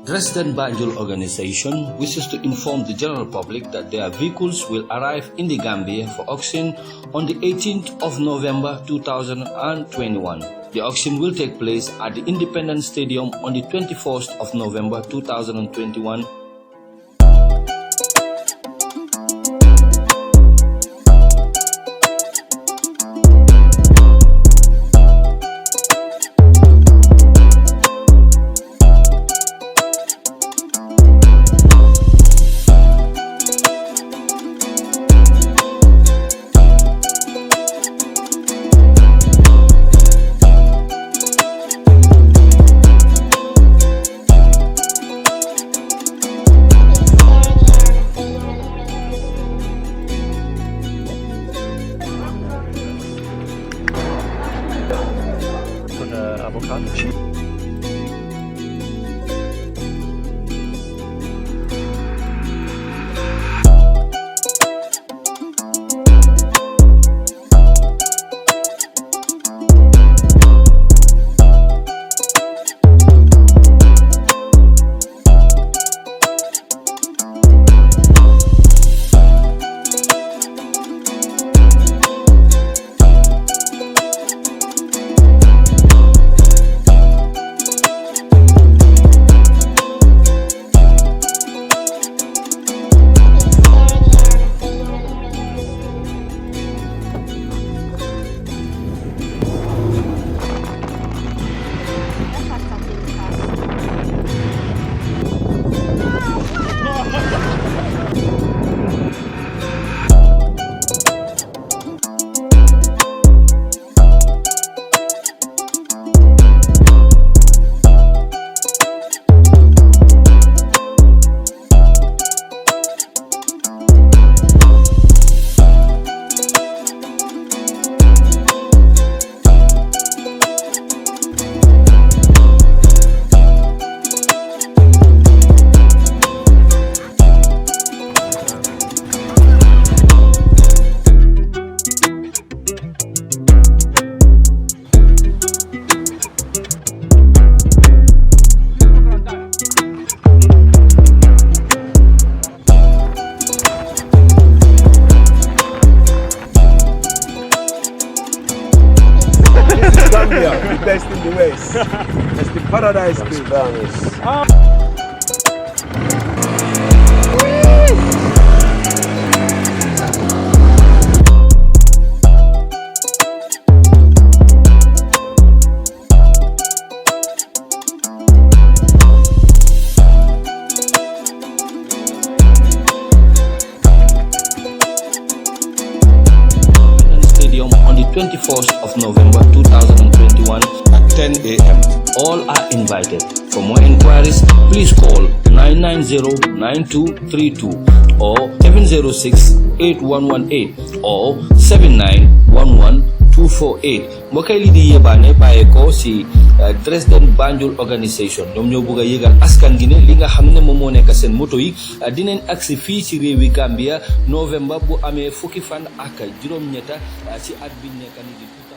Dresden Banjul organization wishes to inform the general public that their vehicles will arrive in the Gambia for auction on the 18th of November 2021. The auction will take place at the Independence Stadium on the 21st of November 2021. Avocado. Gambia, the best in the West. That's the paradise place. On the 21st of November 2021 at 10 a.m. All are invited. For more inquiries, please call 990-9232 or 706-8118 or 7911-248. Mbokay li di yebane baye ko si Dresden Banjul organisation ñom ñoo bëgg yëgal askan gi ne li nga xamne mo mo nekk seen moto yi dinañ aksi fi ci réewi Gambia November bu amé fukki fan ak juroom ñetta ci at bi nekk ni di